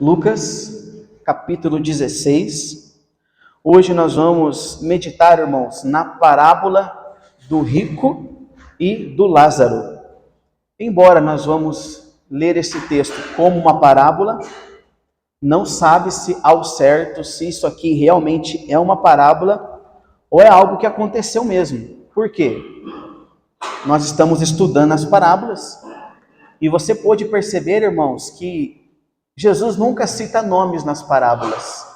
Lucas, capítulo 16. Hoje nós vamos meditar, irmãos, na parábola do rico e do Lázaro. Embora nós vamos ler esse texto como uma parábola, não sabe-se ao certo se isso aqui realmente é uma parábola ou é algo que aconteceu mesmo. Por quê? Nós estamos estudando as parábolas e você pôde perceber, irmãos, que Jesus nunca cita nomes nas parábolas.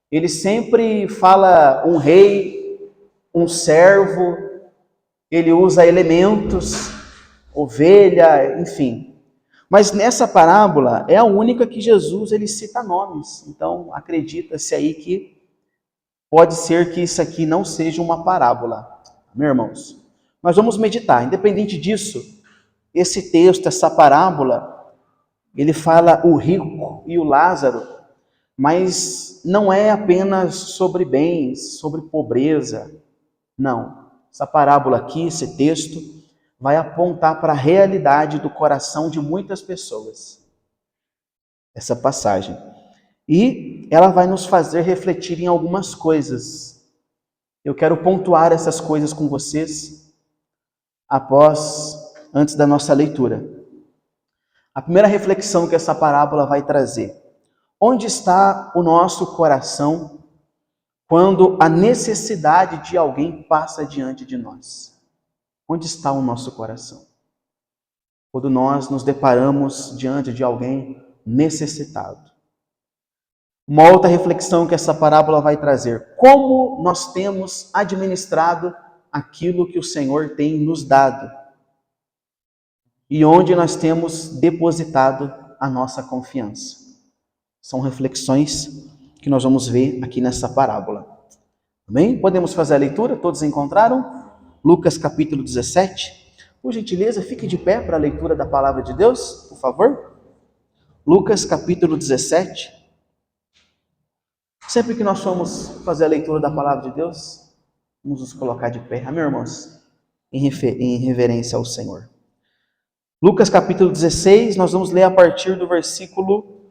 Ele sempre fala um rei, um servo, ele usa elementos, ovelha, enfim. Mas nessa parábola é a única que Jesus ele cita nomes. Então acredita-se aí que pode ser que isso aqui não seja uma parábola, meus irmãos. Mas vamos meditar. Independente disso, esse texto, essa parábola, ele fala o rico e o Lázaro, mas não é apenas sobre bens, sobre pobreza. Não. Essa parábola aqui, esse texto, vai apontar para a realidade do coração de muitas pessoas. Essa passagem. E ela vai nos fazer refletir em algumas coisas. Eu quero pontuar essas coisas com vocês antes da nossa leitura. A primeira reflexão que essa parábola vai trazer: onde está o nosso coração quando a necessidade de alguém passa diante de nós? Onde está o nosso coração? Quando nós nos deparamos diante de alguém necessitado. Uma outra reflexão que essa parábola vai trazer: como nós temos administrado aquilo que o Senhor tem nos dado? E onde nós temos depositado a nossa confiança? São reflexões que nós vamos ver aqui nessa parábola. Amém? Podemos fazer a leitura? Todos encontraram? Lucas capítulo 17. Por gentileza, fique de pé para a leitura da palavra de Deus, por favor. Lucas capítulo 17. Sempre que nós formos fazer a leitura da palavra de Deus, vamos nos colocar de pé, amém, irmãos? Em reverência ao Senhor. Lucas capítulo 16, nós vamos ler a partir do versículo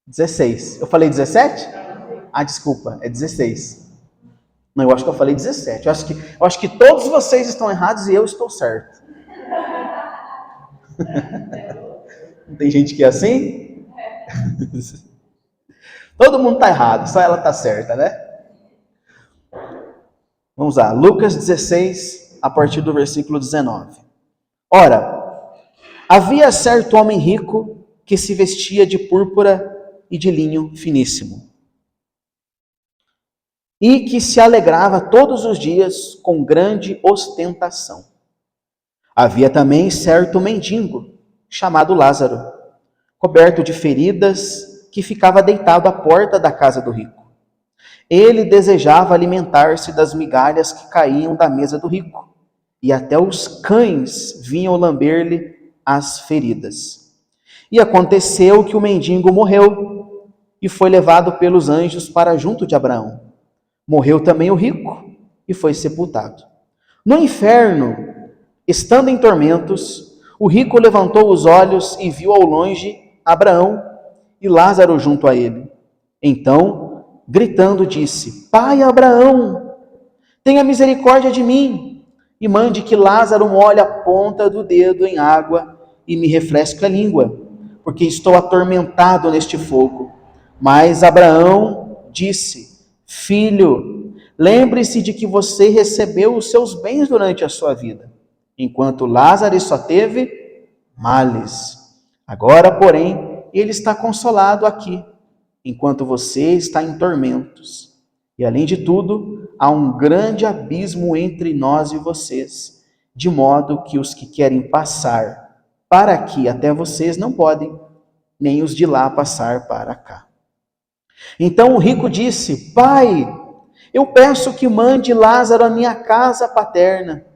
16. Eu falei 17? Ah, desculpa, é 16. Não, eu acho que eu falei 17. Eu acho que todos vocês estão errados e eu estou certo. Não tem gente que é assim? Todo mundo está errado, só ela está certa, né? Vamos lá, Lucas 16, a partir do versículo 19. Ora, havia certo homem rico que se vestia de púrpura e de linho finíssimo, e que se alegrava todos os dias com grande ostentação. Havia também certo mendigo, chamado Lázaro, coberto de feridas, que ficava deitado à porta da casa do rico. Ele desejava alimentar-se das migalhas que caíam da mesa do rico, e até os cães vinham lamber-lhe as feridas. E aconteceu que o mendigo morreu, e foi levado pelos anjos para junto de Abraão. Morreu também o rico, e foi sepultado. No inferno, estando em tormentos, o rico levantou os olhos e viu ao longe Abraão e Lázaro junto a ele. Então, gritando, disse: Pai Abraão, tenha misericórdia de mim, e mande que Lázaro molhe a ponta do dedo em água e me refresque a língua, porque estou atormentado neste fogo. Mas Abraão disse: Filho, lembre-se de que você recebeu os seus bens durante a sua vida, enquanto Lázaro só teve males. Agora, porém, ele está consolado aqui, enquanto você está em tormentos. E além de tudo, há um grande abismo entre nós e vocês, de modo que os que querem passar para aqui até vocês não podem, nem os de lá passar para cá. Então o rico disse: Pai, eu peço que mande Lázaro à minha casa paterna,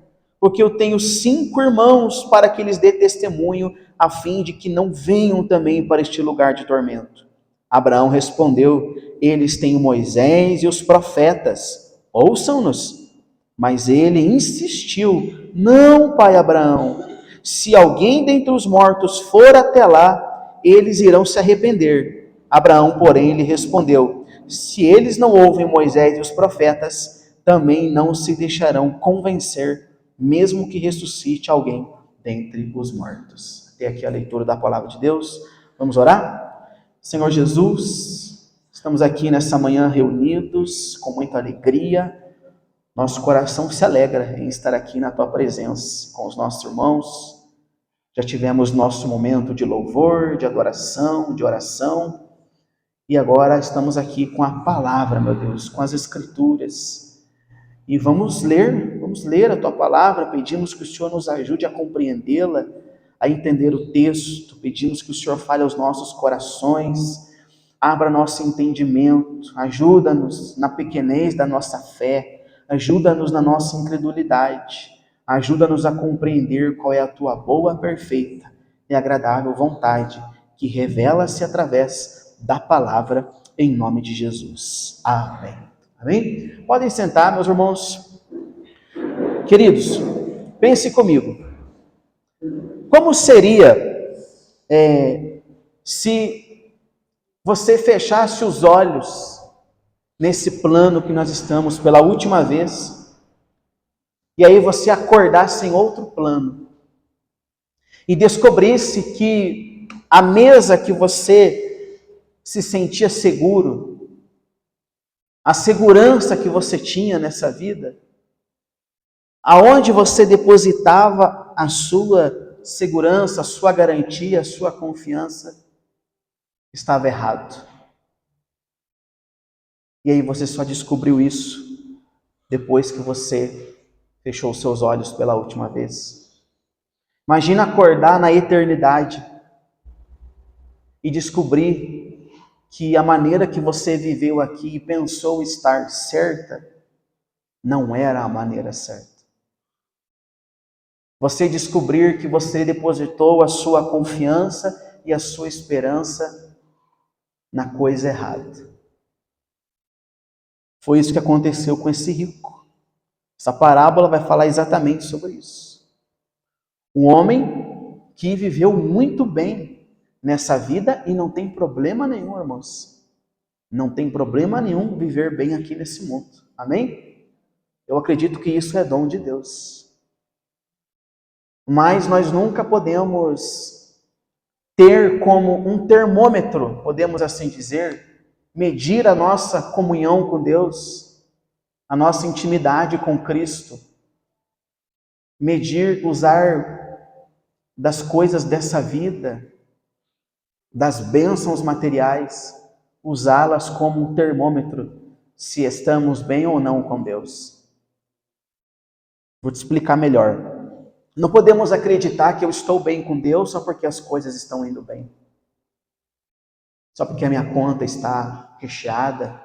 porque eu tenho 5 irmãos, para que lhes dê testemunho, a fim de que não venham também para este lugar de tormento. Abraão respondeu: Eles têm Moisés e os profetas, ouçam-nos. Mas ele insistiu: Não, pai Abraão, se alguém dentre os mortos for até lá, eles irão se arrepender. Abraão, porém, lhe respondeu: se eles não ouvem Moisés e os profetas, também não se deixarão convencer, mesmo que ressuscite alguém dentre os mortos. Até aqui a leitura da palavra de Deus. Vamos orar? Senhor Jesus, estamos aqui nessa manhã reunidos com muita alegria. Nosso coração se alegra em estar aqui na tua presença com os nossos irmãos. Já tivemos nosso momento de louvor, de adoração, de oração. E agora estamos aqui com a palavra, meu Deus, com as escrituras. E vamos ler a tua palavra. Pedimos que o Senhor nos ajude a compreendê-la, a entender o texto. Pedimos que o Senhor fale aos nossos corações, abra nosso entendimento, ajuda-nos na pequenez da nossa fé, ajuda-nos na nossa incredulidade, ajuda-nos a compreender qual é a tua boa, perfeita e agradável vontade, que revela-se através da palavra, em nome de Jesus. Amém. Amém? Podem sentar, meus irmãos. Queridos, pense comigo. Como seria se você fechasse os olhos nesse plano que nós estamos pela última vez, e aí você acordasse em outro plano, e descobrisse que a mesa que você se sentia seguro, a segurança que você tinha nessa vida, aonde você depositava a sua segurança, a sua garantia, a sua confiança, estava errado. E aí você só descobriu isso depois que você fechou seus olhos pela última vez. Imagina acordar na eternidade e descobrir que a maneira que você viveu aqui e pensou estar certa, não era a maneira certa. Você descobrir que você depositou a sua confiança e a sua esperança na coisa errada. Foi isso que aconteceu com esse rico. Essa parábola vai falar exatamente sobre isso. Um homem que viveu muito bem nessa vida e não tem problema nenhum, irmãos. Não tem problema nenhum viver bem aqui nesse mundo. Amém? Eu acredito que isso é dom de Deus. Mas nós nunca podemos ter como um termômetro, podemos assim dizer, medir a nossa comunhão com Deus, a nossa intimidade com Cristo, usar das coisas dessa vida, das bênçãos materiais, usá-las como um termômetro, se estamos bem ou não com Deus. Vou te explicar melhor. Não podemos acreditar que eu estou bem com Deus só porque as coisas estão indo bem. Só porque a minha conta está recheada,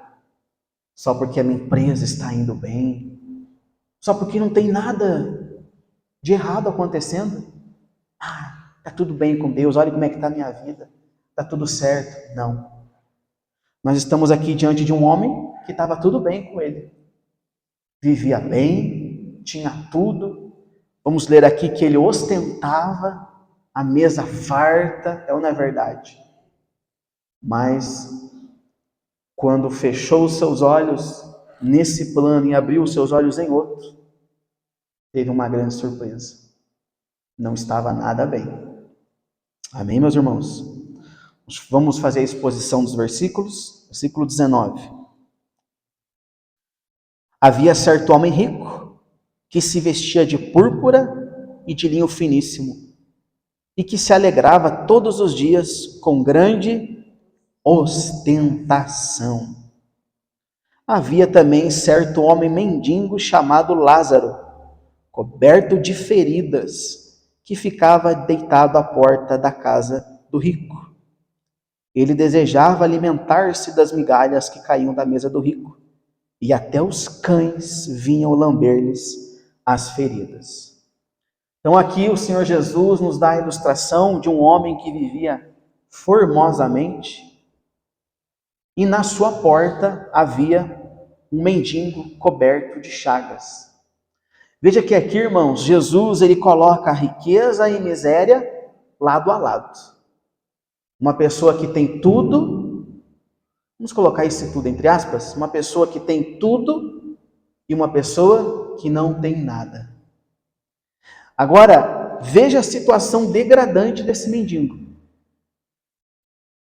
só porque a minha empresa está indo bem, só porque não tem nada de errado acontecendo. Está tudo bem com Deus, olha como é que está a minha vida, está tudo certo. Não. Nós estamos aqui diante de um homem que estava tudo bem com ele. Vivia bem, tinha tudo. Vamos ler aqui que ele ostentava a mesa farta, é ou não é verdade? Mas quando fechou os seus olhos nesse plano e abriu os seus olhos em outro, teve uma grande surpresa. Não estava nada bem. Amém, meus irmãos? Vamos fazer a exposição dos versículos. Versículo 19. Havia certo homem rico, que se vestia de púrpura e de linho finíssimo, e que se alegrava todos os dias com grande ostentação. Havia também certo homem mendigo chamado Lázaro, coberto de feridas, que ficava deitado à porta da casa do rico. Ele desejava alimentar-se das migalhas que caíam da mesa do rico, e até os cães vinham lamber-lhes as feridas. Então aqui o Senhor Jesus nos dá a ilustração de um homem que vivia formosamente, e na sua porta havia um mendigo coberto de chagas. Veja que aqui, irmãos, Jesus ele coloca a riqueza e miséria lado a lado. Uma pessoa que tem tudo, vamos colocar esse tudo entre aspas, uma pessoa que tem tudo e uma pessoa que não tem nada. Agora, veja a situação degradante desse mendigo.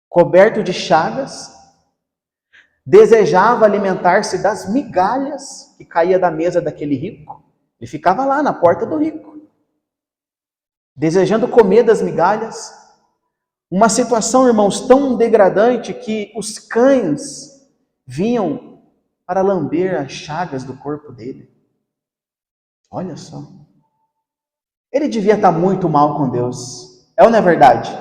Coberto de chagas, desejava alimentar-se das migalhas que caía da mesa daquele rico. Ele ficava lá na porta do rico, desejando comer das migalhas. Uma situação, irmãos, tão degradante que os cães vinham para lamber as chagas do corpo dele. Olha só. Ele devia estar muito mal com Deus. É ou não é verdade?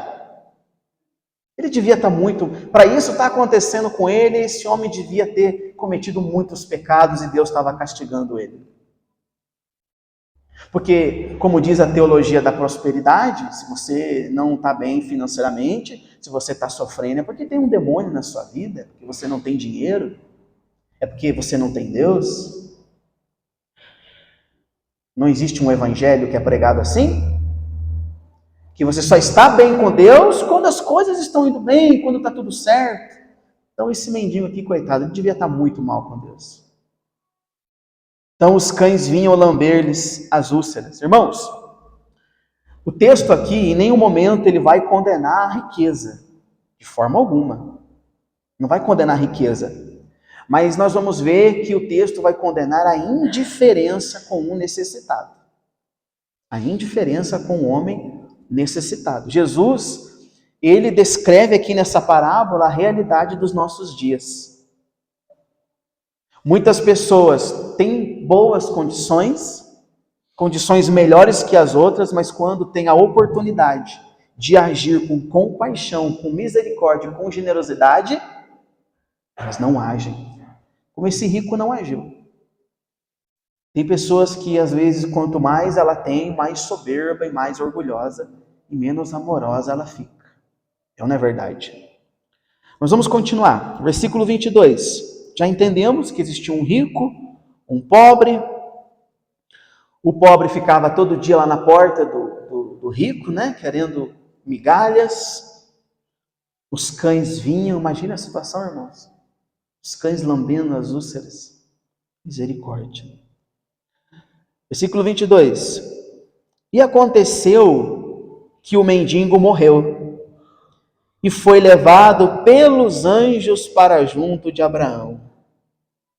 Ele devia estar muito... Para isso estar acontecendo com ele, esse homem devia ter cometido muitos pecados e Deus estava castigando ele. Porque, como diz a teologia da prosperidade, se você não está bem financeiramente, se você está sofrendo, é porque tem um demônio na sua vida, porque você não tem dinheiro, é porque você não tem Deus. Não existe um evangelho que é pregado assim? Que você só está bem com Deus quando as coisas estão indo bem, quando está tudo certo. Então esse mendigo aqui, coitado, ele devia estar muito mal com Deus. Então os cães vinham lamber-lhes as úlceras. Irmãos, o texto aqui, em nenhum momento, ele vai condenar a riqueza. De forma alguma. Não vai condenar a riqueza. Mas nós vamos ver que o texto vai condenar a indiferença com o necessitado. A indiferença com o homem necessitado. Jesus, ele descreve aqui nessa parábola a realidade dos nossos dias. Muitas pessoas têm boas condições melhores que as outras, mas quando têm a oportunidade de agir com compaixão, com misericórdia, com generosidade, elas não agem. Como esse rico não agiu. Tem pessoas que, às vezes, quanto mais ela tem, mais soberba e mais orgulhosa e menos amorosa ela fica. Não é verdade? Mas vamos continuar. Versículo 22. Já entendemos que existia um rico, um pobre. O pobre ficava todo dia lá na porta do rico, né? Querendo migalhas. Os cães vinham. Imagina a situação, irmãos. Os cães lambendo as úlceras. Misericórdia. Versículo 22. E aconteceu que o mendigo morreu e foi levado pelos anjos para junto de Abraão.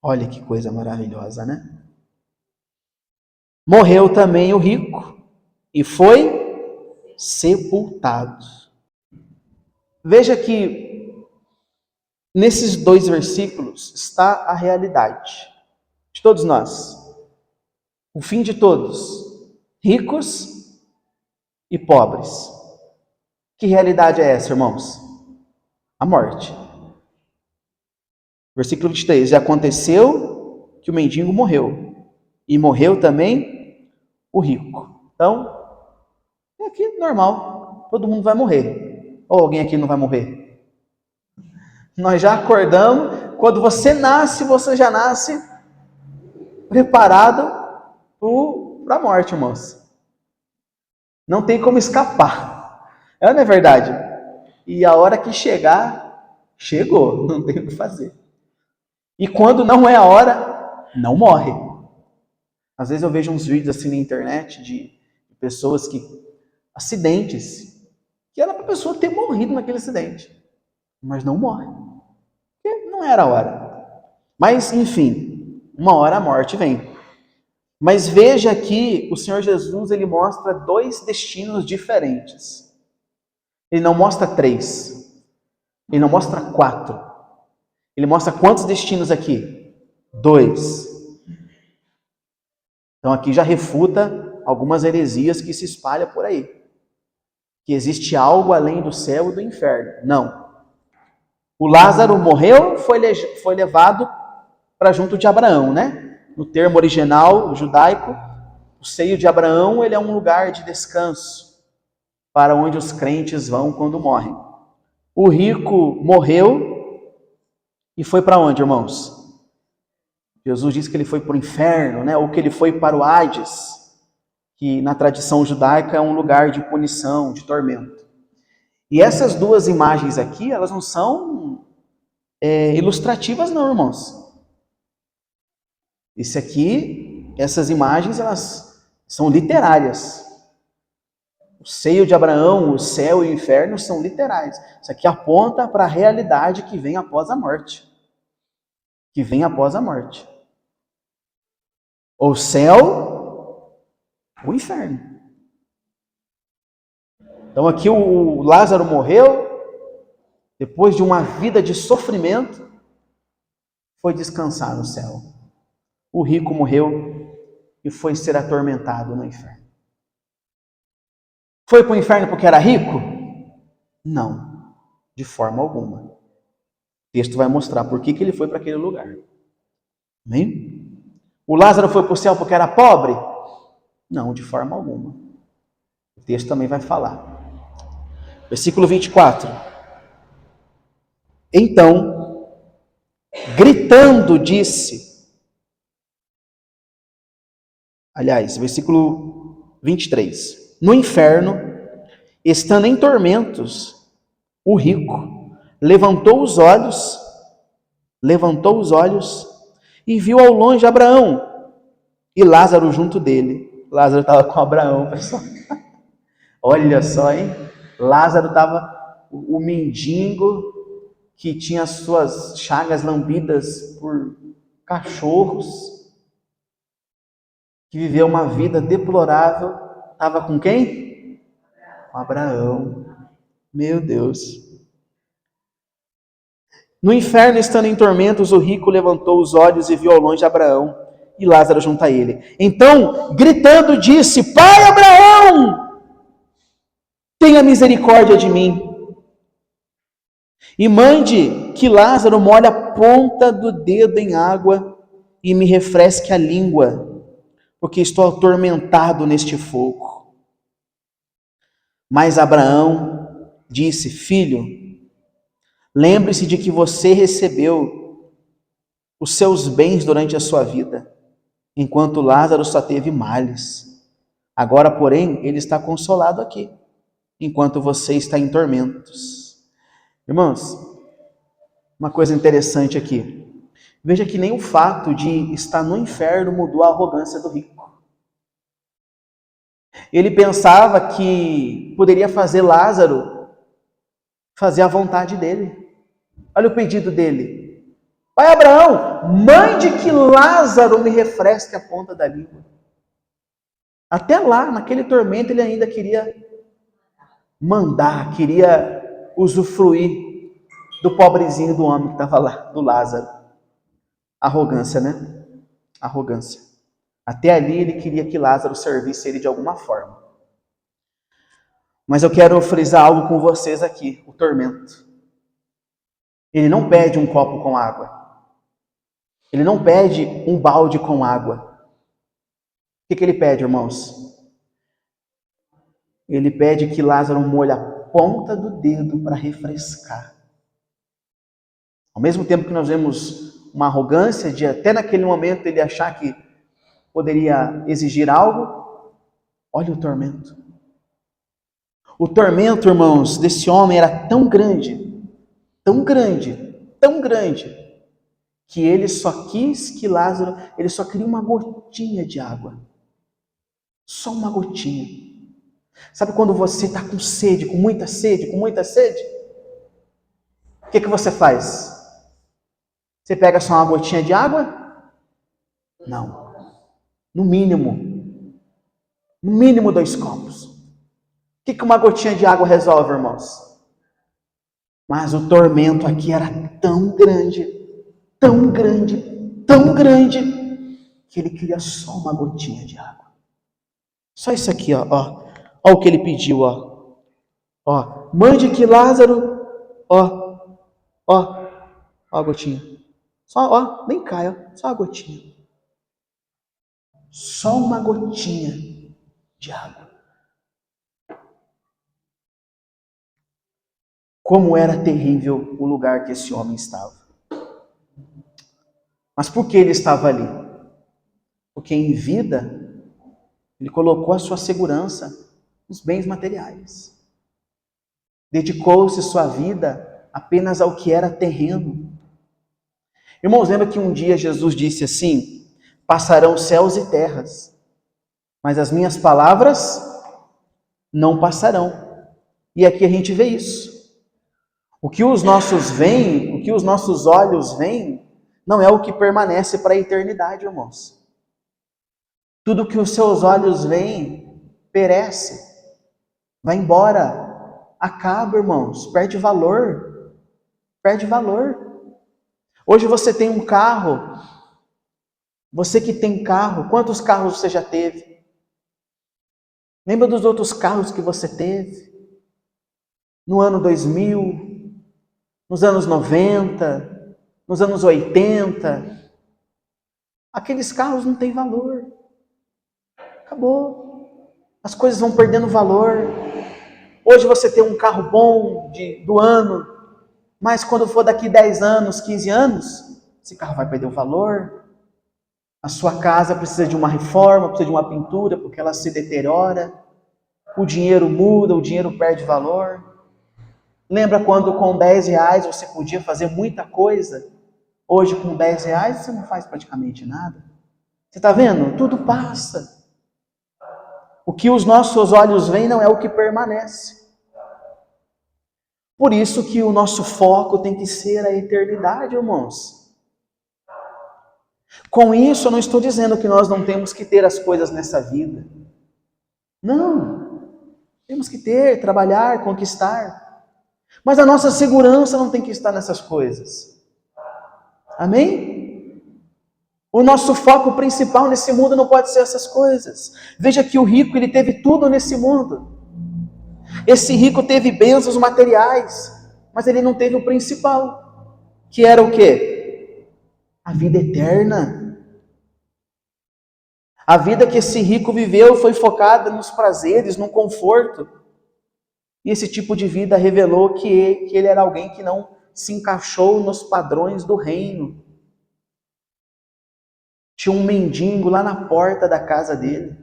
Olha que coisa maravilhosa, né? Morreu também o rico e foi sepultado. Veja que nesses dois versículos está a realidade de todos nós. O fim de todos, ricos e pobres. Que realidade é essa, irmãos? A morte. Versículo 23. E aconteceu que o mendigo morreu. E morreu também o rico. Então, é aqui normal. Todo mundo vai morrer. Ou alguém aqui não vai morrer? Nós já acordamos. Quando você nasce, você já nasce preparado para a morte, irmãos. Não tem como escapar. Não é verdade? E a hora que chegar, chegou. Não tem o que fazer. E quando não é a hora, não morre. Às vezes eu vejo uns vídeos assim na internet de pessoas que... acidentes. Que era para a pessoa ter morrido naquele acidente. Mas não morre. Porque não era a hora. Mas, enfim, uma hora a morte vem. Mas veja aqui, o Senhor Jesus, ele mostra dois destinos diferentes. Ele não mostra 3. Ele não mostra 4. Ele mostra quantos destinos aqui? 2. Então aqui já refuta algumas heresias que se espalham por aí. Que existe algo além do céu e do inferno. Não. O Lázaro morreu, foi levado para junto de Abraão, né? No termo original judaico, o seio de Abraão, ele é um lugar de descanso para onde os crentes vão quando morrem. O rico morreu e foi para onde, irmãos? Jesus disse que ele foi para o inferno, né? Ou que ele foi para o Hades, que na tradição judaica é um lugar de punição, de tormento. E essas duas imagens aqui, elas não são ilustrativas não, irmãos. Essas imagens, elas são literárias. O seio de Abraão, o céu e o inferno são literais. Isso aqui aponta para a realidade que vem após a morte. Que vem após a morte. O céu, o inferno. Então aqui o Lázaro morreu, depois de uma vida de sofrimento, foi descansar no céu. O rico morreu e foi ser atormentado no inferno. Foi para o inferno porque era rico? Não, de forma alguma. O texto vai mostrar por que ele foi para aquele lugar. Amém? O Lázaro foi para o céu porque era pobre? Não, de forma alguma. O texto também vai falar. Versículo 24. Então, gritando, disse. Aliás, versículo 23. No inferno, estando em tormentos, o rico levantou os olhos e viu ao longe Abraão e Lázaro junto dele. Lázaro estava com Abraão, pessoal. Olha só, hein? Lázaro estava, o mendigo que tinha as suas chagas lambidas por cachorros, que viveu uma vida deplorável, estava com quem? Com Abraão. Meu Deus. No inferno, estando em tormentos, o rico levantou os olhos e viu ao longe Abraão e Lázaro junto a ele. Então, gritando, disse: Pai Abraão, tenha misericórdia de mim. E mande que Lázaro molhe a ponta do dedo em água e me refresque a língua, porque estou atormentado neste fogo. Mas Abraão disse: Filho, lembre-se de que você recebeu os seus bens durante a sua vida, enquanto Lázaro só teve males. Agora, porém, ele está consolado aqui, enquanto você está em tormentos. Irmãos, uma coisa interessante aqui. Veja que nem o fato de estar no inferno mudou a arrogância do rico. Ele pensava que poderia fazer Lázaro fazer a vontade dele. Olha o pedido dele. Pai Abraão, mande que Lázaro me refresque a ponta da língua. Até lá, naquele tormento, ele ainda queria mandar, queria usufruir do pobrezinho do homem que estava lá, do Lázaro. Arrogância, né? Arrogância. Até ali ele queria que Lázaro servisse ele de alguma forma. Mas eu quero frisar algo com vocês aqui, o tormento. Ele não pede um copo com água. Ele não pede um balde com água. O que ele pede, irmãos? Ele pede que Lázaro molhe a ponta do dedo para refrescar. Ao mesmo tempo que nós vemos uma arrogância de até naquele momento ele achar que poderia exigir algo, olha o tormento. O tormento, irmãos, desse homem era tão grande, tão grande, tão grande, que ele só quis que Lázaro, ele só queria uma gotinha de água. Só uma gotinha. Sabe quando você está com sede, com muita sede, com muita sede? O que você faz? Você pega só uma gotinha de água? Não. No mínimo 2 copos. O que uma gotinha de água resolve, irmãos? Mas o tormento aqui era tão grande, tão grande, tão grande, que ele queria só uma gotinha de água. Só isso aqui, ó o que ele pediu, ó. Mande que Lázaro, ó a gotinha. Só, nem cai, só a gotinha. Só uma gotinha de água. Como era terrível o lugar que esse homem estava. Mas por que ele estava ali? Porque em vida, ele colocou a sua segurança nos bens materiais. Dedicou-se sua vida apenas ao que era terreno. Irmãos, lembra que um dia Jesus disse assim: passarão céus e terras, mas as minhas palavras não passarão. E aqui a gente vê isso. O que os nossos veem, o que os nossos olhos veem, não é o que permanece para a eternidade, irmãos. Tudo que os seus olhos veem, perece, vai embora, acaba, irmãos, perde valor, perde valor. Hoje você tem um carro, você que tem carro, quantos carros você já teve? Lembra dos outros carros que você teve? No ano 2000, nos anos 90, nos anos 80. Aqueles carros não têm valor. Acabou. As coisas vão perdendo valor. Hoje você tem um carro bom do ano, mas quando for daqui 10 anos, 15 anos, esse carro vai perder o valor. A sua casa precisa de uma reforma, precisa de uma pintura, porque ela se deteriora. O dinheiro muda, o dinheiro perde valor. Lembra quando com 10 reais você podia fazer muita coisa? Hoje com 10 reais você não faz praticamente nada. Você está vendo? Tudo passa. O que os nossos olhos veem não é o que permanece. Por isso que o nosso foco tem que ser a eternidade, irmãos. Com isso eu não estou dizendo que nós não temos que ter as coisas nessa vida. Não. Temos que ter, trabalhar, conquistar. Mas a nossa segurança não tem que estar nessas coisas. Amém? O nosso foco principal nesse mundo não pode ser essas coisas. Veja que o rico, ele teve tudo nesse mundo. Esse rico teve bênçãos materiais, mas ele não teve o principal, que era o quê? A vida eterna. A vida que esse rico viveu foi focada nos prazeres, no conforto. E esse tipo de vida revelou que ele era alguém que não se encaixou nos padrões do reino. Tinha um mendigo lá na porta da casa dele,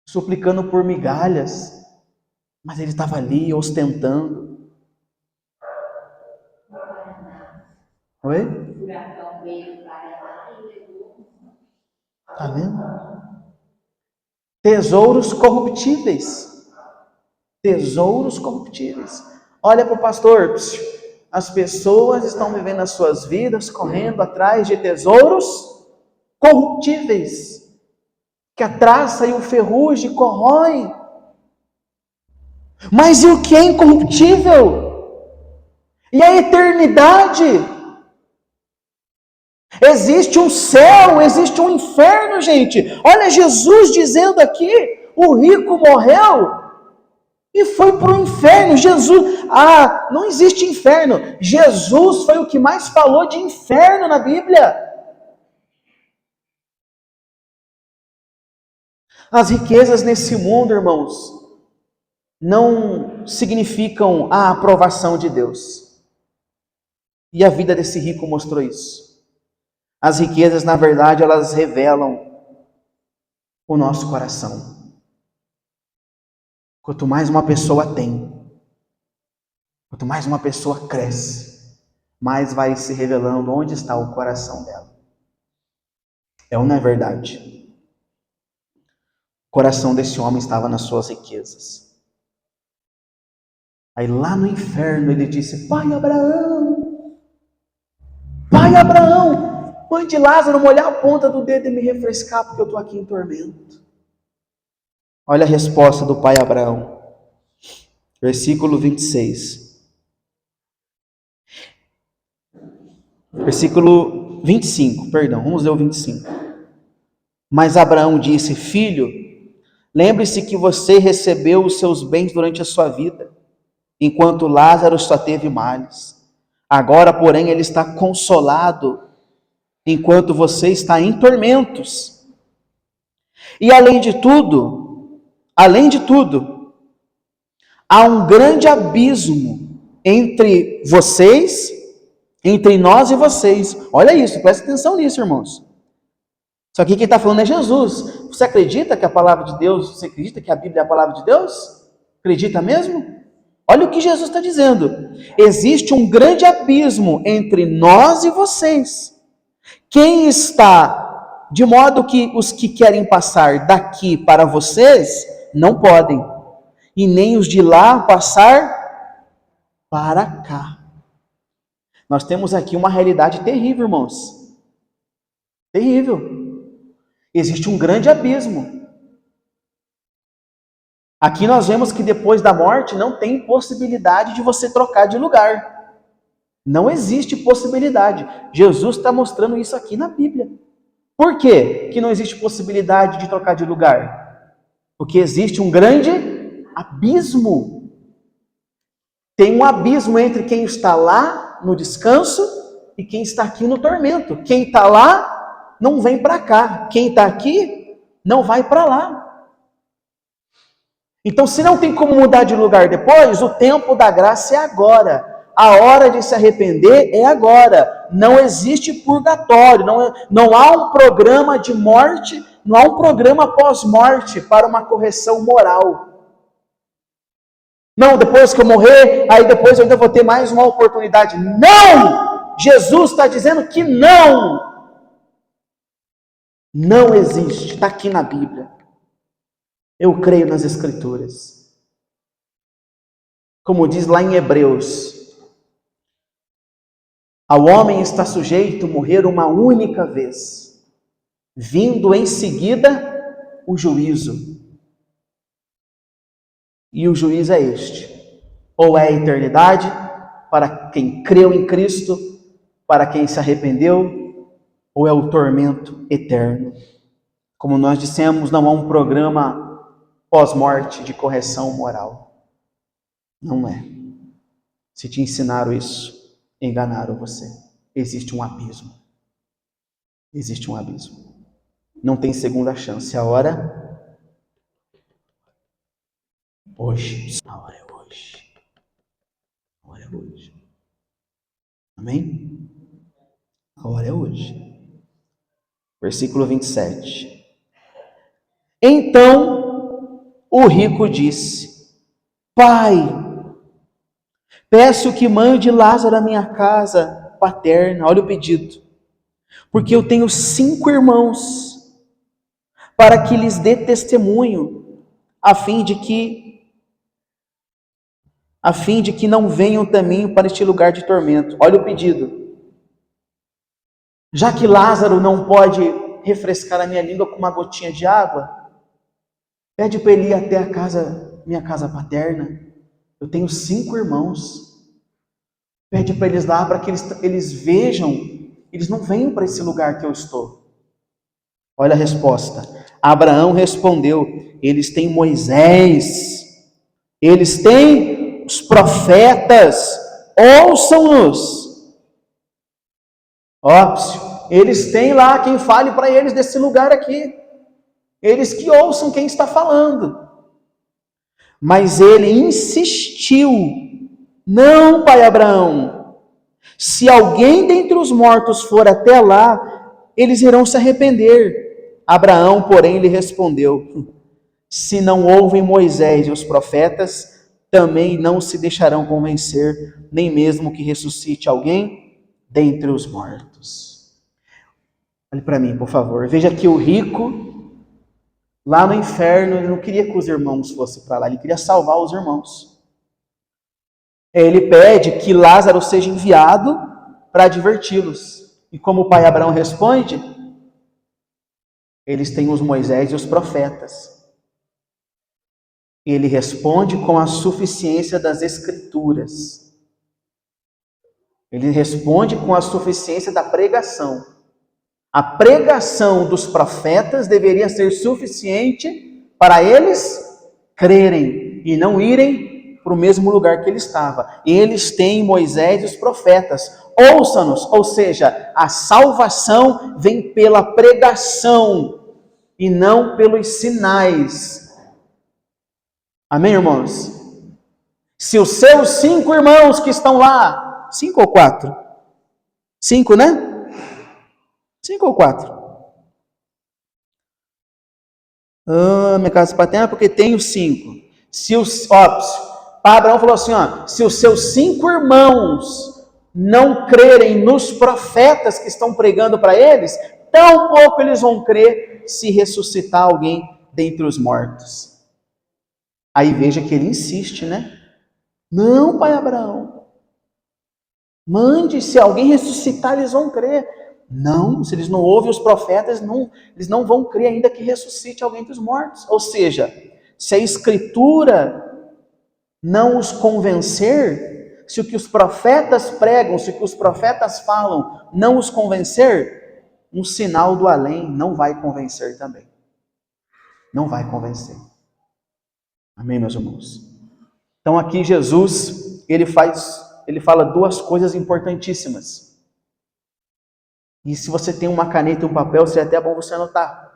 suplicando por migalhas, mas ele estava ali ostentando. Oi? Está vendo? Tesouros corruptíveis. Tesouros corruptíveis. Olha para o pastor. As pessoas estão vivendo as suas vidas correndo atrás de tesouros corruptíveis, que a traça e o ferrugem corroem. Mas e o que é incorruptível? E a eternidade? Existe um céu, existe um inferno, gente. Olha Jesus dizendo aqui, o rico morreu e foi para o inferno. Jesus, não existe inferno. Jesus foi o que mais falou de inferno na Bíblia. As riquezas nesse mundo, irmãos, não significam a aprovação de Deus. E a vida desse rico mostrou isso. As riquezas, na verdade, elas revelam o nosso coração. Quanto mais uma pessoa tem, quanto mais uma pessoa cresce, mais vai se revelando onde está o coração dela. É ou não é verdade? O coração desse homem estava nas suas riquezas. Aí lá no inferno ele disse: Pai Abraão, mande Lázaro molhar a ponta do dedo e me refrescar, porque eu estou aqui em tormento. Olha a resposta do pai Abraão. Versículo 26. Versículo 25, perdão, vamos ler o 25. Mas Abraão disse: Filho, lembre-se que você recebeu os seus bens durante a sua vida, enquanto Lázaro só teve males. Agora, porém, ele está consolado, enquanto você está em tormentos. E além de tudo, há um grande abismo entre vocês entre nós e vocês. Olha isso, presta atenção nisso, irmãos. Só que quem está falando é Jesus. Você acredita que a palavra de Deus, você acredita que a Bíblia é a palavra de Deus? Acredita mesmo? Olha o que Jesus está dizendo. Existe um grande abismo entre nós e vocês. Quem está, de modo que os que querem passar daqui para vocês, não podem. E nem os de lá passar para cá. Nós temos aqui uma realidade terrível, irmãos. Terrível. Existe um grande abismo. Aqui nós vemos que depois da morte não tem possibilidade de você trocar de lugar. Não existe possibilidade. Jesus está mostrando isso aqui na Bíblia. Por quê que não existe possibilidade de trocar de lugar? Porque existe um grande abismo. Tem um abismo entre quem está lá no descanso e quem está aqui no tormento. Quem está lá não vem para cá. Quem está aqui não vai para lá. Então, se não tem como mudar de lugar depois, o tempo da graça é agora. A hora de se arrepender é agora. Não existe purgatório. Não há um programa de morte, não há um programa pós-morte para uma correção moral. Não, depois que eu morrer, aí depois eu ainda vou ter mais uma oportunidade. Não! Jesus está dizendo que não! Não existe. Está aqui na Bíblia. Eu creio nas Escrituras. Como diz lá em Hebreus, ao homem está sujeito morrer uma única vez, vindo em seguida o juízo. E o juízo é este: ou é a eternidade para quem creu em Cristo, para quem se arrependeu, ou é o tormento eterno. Como nós dissemos, não há um programa pós-morte de correção moral. Não é. Se te ensinaram isso, enganaram você. Existe um abismo. Existe um abismo. Não tem segunda chance. A hora? Hoje. A hora é hoje. A hora é hoje. Amém? A hora é hoje. Versículo 27. Então o rico disse: Pai, peço que mande Lázaro à minha casa paterna. Olha o pedido. Porque eu tenho 5 irmãos, para que lhes dê testemunho, a fim de que não venham também para este lugar de tormento. Olha o pedido. Já que Lázaro não pode refrescar a minha língua com uma gotinha de água, pede para ele ir até minha casa paterna. Eu tenho 5 irmãos. Pede para eles lá, para que eles vejam. Eles não venham para esse lugar que eu estou. Olha a resposta. Abraão respondeu: eles têm Moisés, eles têm os profetas, ouçam-nos. Óbvio, eles têm lá quem fale para eles desse lugar aqui. Eles que ouçam quem está falando. Mas ele insistiu: não, pai Abraão, se alguém dentre os mortos for até lá, eles irão se arrepender. Abraão, porém, lhe respondeu: se não ouvem Moisés e os profetas, também não se deixarão convencer, nem mesmo que ressuscite alguém dentre os mortos. Olhe para mim, por favor. Veja que o rico, lá no inferno, ele não queria que os irmãos fossem para lá, ele queria salvar os irmãos. Ele pede que Lázaro seja enviado para adverti-los. E como o pai Abraão responde? Eles têm os Moisés e os profetas. Ele responde com a suficiência das Escrituras. Ele responde com a suficiência da pregação. A pregação dos profetas deveria ser suficiente para eles crerem e não irem para o mesmo lugar que ele estava. Eles têm Moisés e os profetas. Ouça-nos, ou seja, a salvação vem pela pregação e não pelos sinais. Amém, irmãos? Se os seus 5 irmãos que estão lá, 5 ou 4? 5, né? 5 ou 4? Minha casa paterna, porque tenho 5. Se os, Abraão falou assim, se os seus 5 irmãos não crerem nos profetas que estão pregando para eles, tampouco eles vão crer se ressuscitar alguém dentre os mortos. Aí veja que ele insiste, né? Não, pai Abraão, mande, se alguém ressuscitar, eles vão crer. Não, se eles não ouvem os profetas, eles não vão crer ainda que ressuscite alguém dos mortos. Ou seja, se a Escritura não os convencer, se o que os profetas pregam, se o que os profetas falam não os convencer, um sinal do além não vai convencer também. Não vai convencer. Amém, meus irmãos? Então aqui Jesus, ele fala duas coisas importantíssimas. E se você tem uma caneta e um papel, seria até bom você anotar.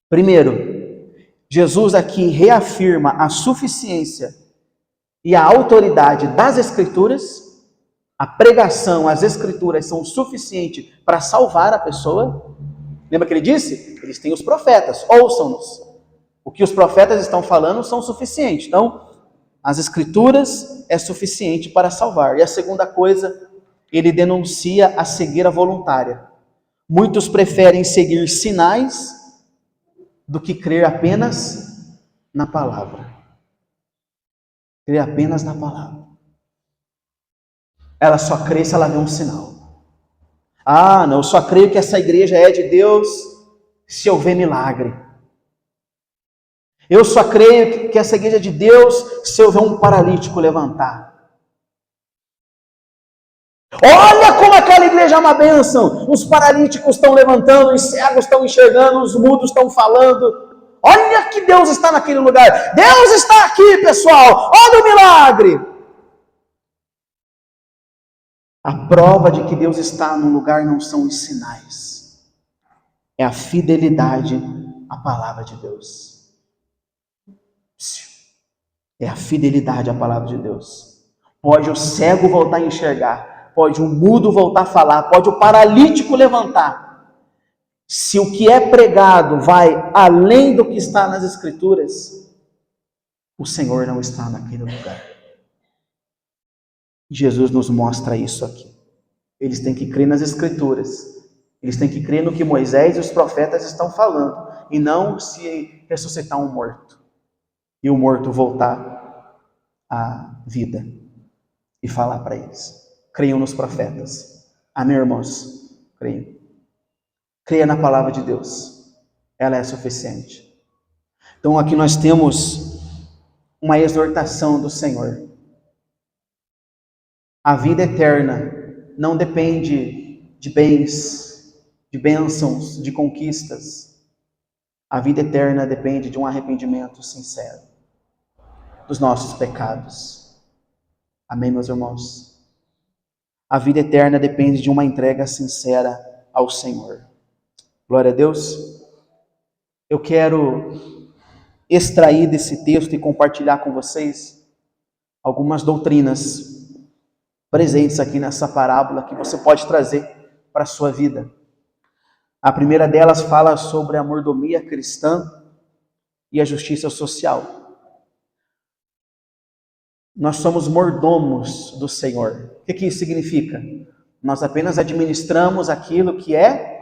Primeiro, Jesus aqui reafirma a suficiência e a autoridade das Escrituras. A pregação, as Escrituras são suficientes para salvar a pessoa. Lembra que ele disse? Eles têm os profetas, ouçam-nos. O que os profetas estão falando são suficientes. Então, as Escrituras é suficiente para salvar. E a segunda coisa, ele denuncia a cegueira voluntária. Muitos preferem seguir sinais do que crer apenas na palavra. Crer apenas na palavra. Ela só crê se ela vê um sinal. Não, eu só creio que essa igreja é de Deus se eu ver milagre. Eu só creio que essa igreja é de Deus se eu ver um paralítico levantar. Olha como aquela igreja é uma bênção. Os paralíticos estão levantando, os cegos estão enxergando, os mudos estão falando. Olha que Deus está naquele lugar. Deus está aqui, pessoal. Olha o milagre. A prova de que Deus está no lugar não são os sinais. É a fidelidade à palavra de Deus. É a fidelidade à palavra de Deus. Pode o cego voltar a enxergar. Pode o mudo voltar a falar, pode o paralítico levantar. Se o que é pregado vai além do que está nas Escrituras, o Senhor não está naquele lugar. Jesus nos mostra isso aqui. Eles têm que crer nas Escrituras. Eles têm que crer no que Moisés e os profetas estão falando. E não se ressuscitar um morto. E o morto voltar à vida. E falar para eles. Creiam nos profetas. Amém, irmãos? Creiam. Creia na palavra de Deus. Ela é suficiente. Então aqui nós temos uma exortação do Senhor. A vida eterna não depende de bens, de bênçãos, de conquistas. A vida eterna depende de um arrependimento sincero dos nossos pecados. Amém, meus irmãos? A vida eterna depende de uma entrega sincera ao Senhor. Glória a Deus. Eu quero extrair desse texto e compartilhar com vocês algumas doutrinas presentes aqui nessa parábola que você pode trazer para a sua vida. A primeira delas fala sobre a mordomia cristã e a justiça social. Nós somos mordomos do Senhor. O que isso significa? Nós apenas administramos aquilo que é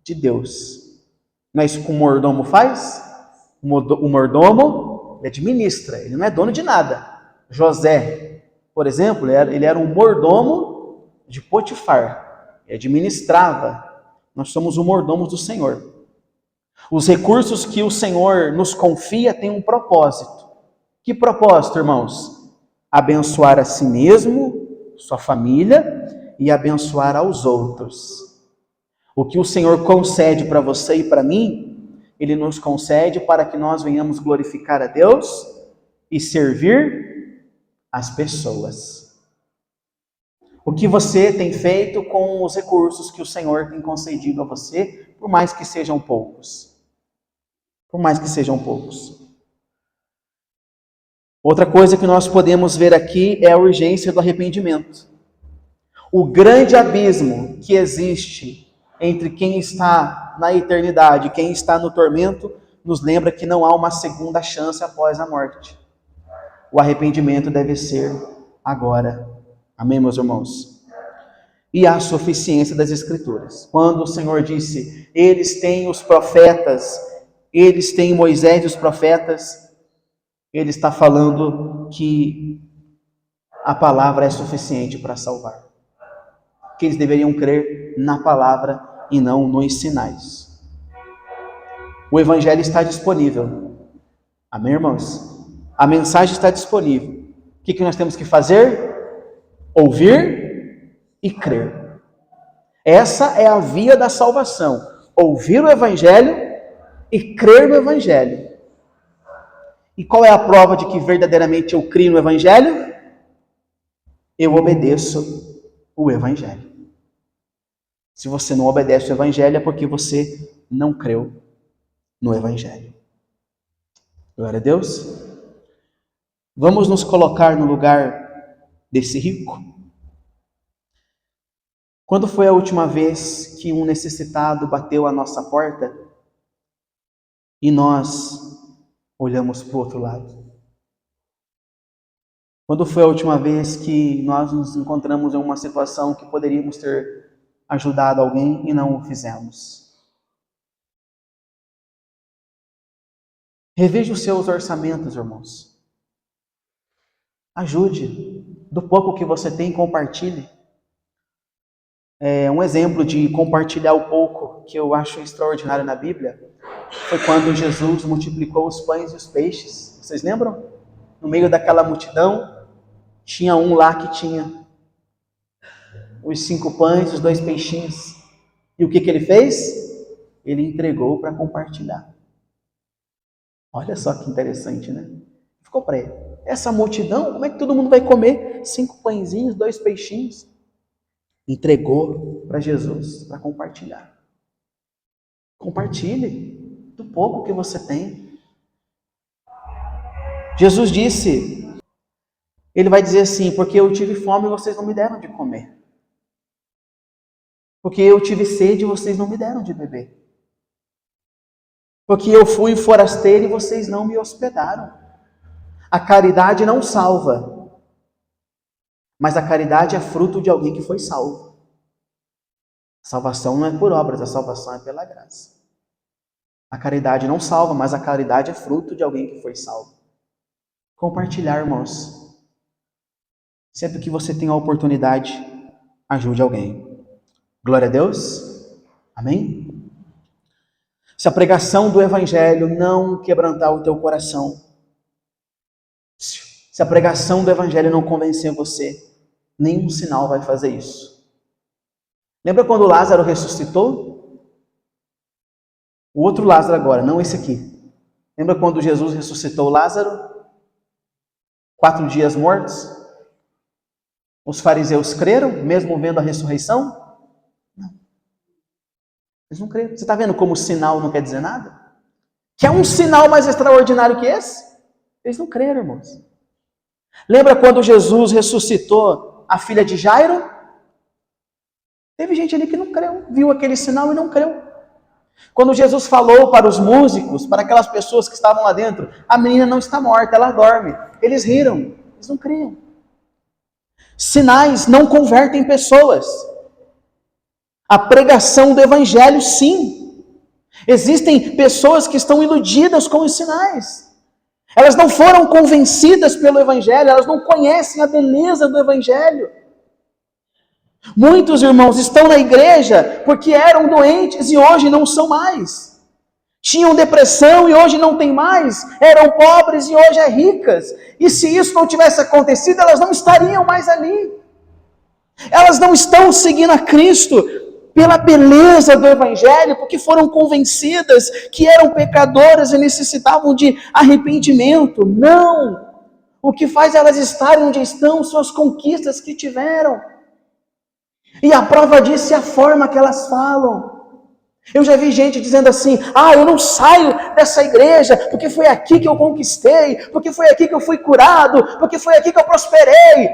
de Deus. Não é isso que o mordomo faz? O mordomo administra, ele não é dono de nada. José, por exemplo, ele era um mordomo de Potifar. Ele administrava. Nós somos os mordomos do Senhor. Os recursos que o Senhor nos confia têm um propósito. Que propósito, irmãos? Abençoar a si mesmo, sua família e abençoar aos outros. O que o Senhor concede para você e para mim, Ele nos concede para que nós venhamos glorificar a Deus e servir as pessoas. O que você tem feito com os recursos que o Senhor tem concedido a você, por mais que sejam poucos. Por mais que sejam poucos. Outra coisa que nós podemos ver aqui é a urgência do arrependimento. O grande abismo que existe entre quem está na eternidade e quem está no tormento nos lembra que não há uma segunda chance após a morte. O arrependimento deve ser agora. Amém, meus irmãos? E a suficiência das Escrituras. Quando o Senhor disse, eles têm os profetas, eles têm Moisés e os profetas, Ele está falando que a palavra é suficiente para salvar. Que eles deveriam crer na palavra e não nos sinais. O Evangelho está disponível. Amém, irmãos? A mensagem está disponível. O que nós temos que fazer? Ouvir e crer. Essa é a via da salvação. Ouvir o Evangelho e crer no Evangelho. E qual é a prova de que verdadeiramente eu creio no Evangelho? Eu obedeço o Evangelho. Se você não obedece o Evangelho é porque você não creu no Evangelho. Glória a Deus. Vamos nos colocar no lugar desse rico. Quando foi a última vez que um necessitado bateu à nossa porta e nós olhamos para o outro lado? Quando foi a última vez que nós nos encontramos em uma situação que poderíamos ter ajudado alguém e não o fizemos? Reveja os seus orçamentos, irmãos. Ajude. Do pouco que você tem, compartilhe. Um exemplo de compartilhar o pouco que eu acho extraordinário na Bíblia foi quando Jesus multiplicou os pães e os peixes. Vocês lembram? No meio daquela multidão, tinha um lá que tinha os 5 pães e os 2 peixinhos. E o que ele fez? Ele entregou para compartilhar. Olha só que interessante, né? Ficou para ele. Essa multidão, como é que todo mundo vai comer 5 pãezinhos, 2 peixinhos? Entregou para Jesus, para compartilhar. Compartilhe do pouco que você tem. Jesus disse, ele vai dizer assim, porque eu tive fome e vocês não me deram de comer. Porque eu tive sede e vocês não me deram de beber. Porque eu fui forasteiro e vocês não me hospedaram. A caridade não salva, mas a caridade é fruto de alguém que foi salvo. A salvação não é por obras, a salvação é pela graça. A caridade não salva, mas a caridade é fruto de alguém que foi salvo. Compartilhar, irmãos. Sempre que você tem a oportunidade, ajude alguém. Glória a Deus. Amém? Se a pregação do Evangelho não quebrantar o teu coração, se a pregação do Evangelho não convencer você, nenhum sinal vai fazer isso. Lembra quando Lázaro ressuscitou? O outro Lázaro agora, não esse aqui. Lembra quando Jesus ressuscitou Lázaro? 4 dias mortos? Os fariseus creram, mesmo vendo a ressurreição? Não. Eles não creram. Você está vendo como o sinal não quer dizer nada? Que é um sinal mais extraordinário que esse? Eles não creram, irmãos. Lembra quando Jesus ressuscitou a filha de Jairo? Teve gente ali que não creu, viu aquele sinal e não creu. Quando Jesus falou para os músicos, para aquelas pessoas que estavam lá dentro, a menina não está morta, ela dorme. Eles riram, eles não criam. Sinais não convertem pessoas. A pregação do Evangelho, sim. Existem pessoas que estão iludidas com os sinais. Elas não foram convencidas pelo Evangelho, elas não conhecem a beleza do Evangelho. Muitos irmãos estão na igreja porque eram doentes e hoje não são mais. Tinham depressão e hoje não tem mais. Eram pobres e hoje é ricas. E se isso não tivesse acontecido, elas não estariam mais ali. Elas não estão seguindo a Cristo pela beleza do Evangelho, porque foram convencidas que eram pecadoras e necessitavam de arrependimento. Não! O que faz elas estarem onde estão são as conquistas que tiveram. E a prova disso é a forma que elas falam. Eu já vi gente dizendo assim, eu não saio dessa igreja, porque foi aqui que eu conquistei, porque foi aqui que eu fui curado, porque foi aqui que eu prosperei.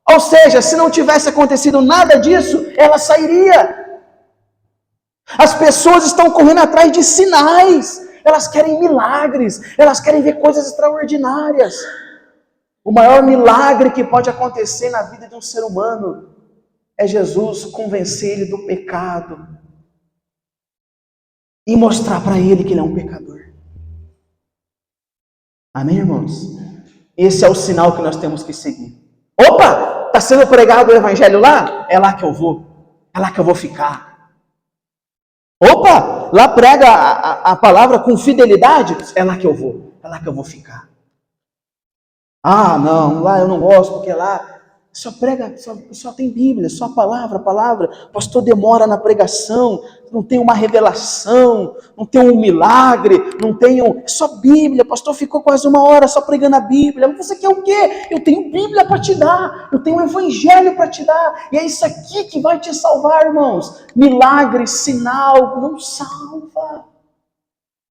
Ou seja, se não tivesse acontecido nada disso, ela sairia. As pessoas estão correndo atrás de sinais, elas querem milagres, elas querem ver coisas extraordinárias. O maior milagre que pode acontecer na vida de um ser humano é Jesus convencer ele do pecado e mostrar para ele que ele é um pecador. Amém, irmãos? Esse é o sinal que nós temos que seguir. Opa, está sendo pregado o evangelho lá? É lá que eu vou. É lá que eu vou ficar. Opa, lá prega a palavra com fidelidade? É lá que eu vou. É lá que eu vou ficar. Ah, não, lá eu não gosto, porque lá só prega, só tem Bíblia, só palavra. O pastor demora na pregação, não tem uma revelação, não tem um milagre, não tem só Bíblia. O pastor ficou quase 1 hora só pregando a Bíblia. Você quer o quê? Eu tenho Bíblia para te dar, eu tenho Evangelho para te dar, e é isso aqui que vai te salvar, irmãos. Milagre, sinal, não salva.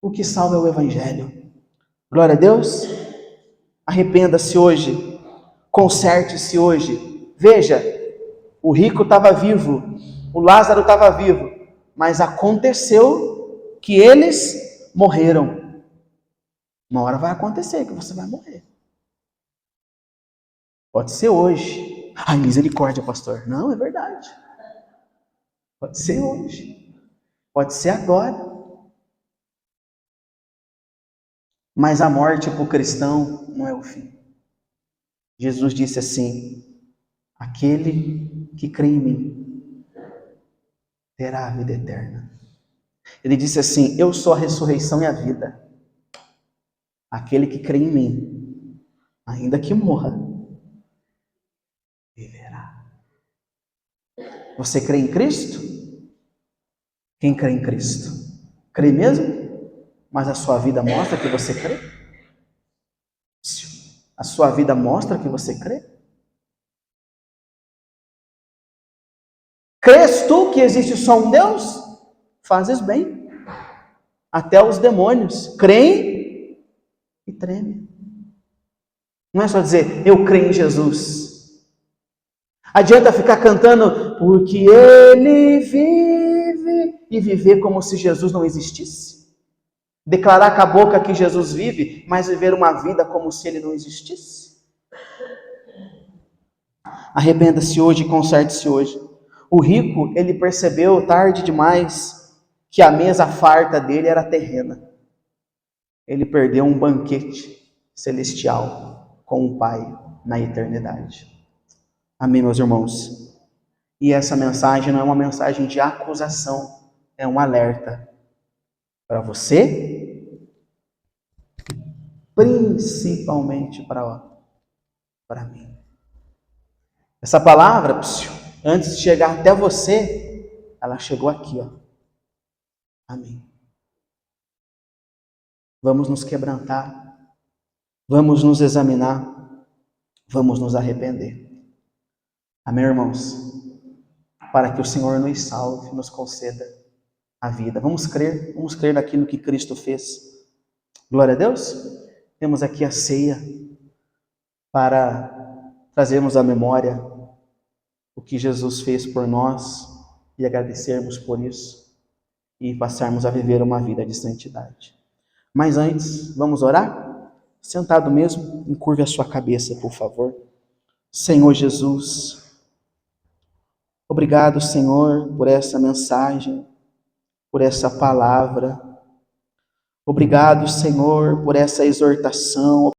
O que salva é o Evangelho. Glória a Deus. Arrependa-se hoje. Conserte-se hoje. Veja, o rico estava vivo, o Lázaro estava vivo, mas aconteceu que eles morreram. Uma hora vai acontecer que você vai morrer. Pode ser hoje. Ai, misericórdia, pastor. Não, é verdade. Pode ser hoje. Pode ser agora. Mas a morte para o cristão não é o fim. Jesus disse assim: aquele que crê em mim terá a vida eterna. Ele disse assim: eu sou a ressurreição e a vida. Aquele que crê em mim, ainda que morra, viverá. Você crê em Cristo? Quem crê em Cristo? Crê mesmo? Mas a sua vida mostra que você crê? A sua vida mostra que você crê? Crês tu que existe só um Deus? Fazes bem. Até os demônios creem e tremem. Não é só dizer, eu creio em Jesus. Adianta ficar cantando, porque ele vive, e viver como se Jesus não existisse. Declarar com a boca que Jesus vive, mas viver uma vida como se ele não existisse. Arrependa-se hoje e conserte-se hoje. O rico, ele percebeu tarde demais que a mesa farta dele era terrena. Ele perdeu um banquete celestial com o Pai na eternidade. Amém, meus irmãos? E essa mensagem não é uma mensagem de acusação, é um alerta para você, principalmente para mim. Essa palavra, antes de chegar até você, ela chegou aqui, ó. Amém. Vamos nos quebrantar, vamos nos examinar, vamos nos arrepender. Amém, irmãos? Para que o Senhor nos salve, nos conceda a vida. Vamos crer naquilo que Cristo fez. Glória a Deus. Temos aqui a ceia para trazermos à memória o que Jesus fez por nós e agradecermos por isso e passarmos a viver uma vida de santidade. Mas antes, vamos orar? Sentado mesmo, encurve a sua cabeça, por favor. Senhor Jesus, obrigado, Senhor, por essa mensagem, por essa palavra. Obrigado, Senhor, por essa exortação.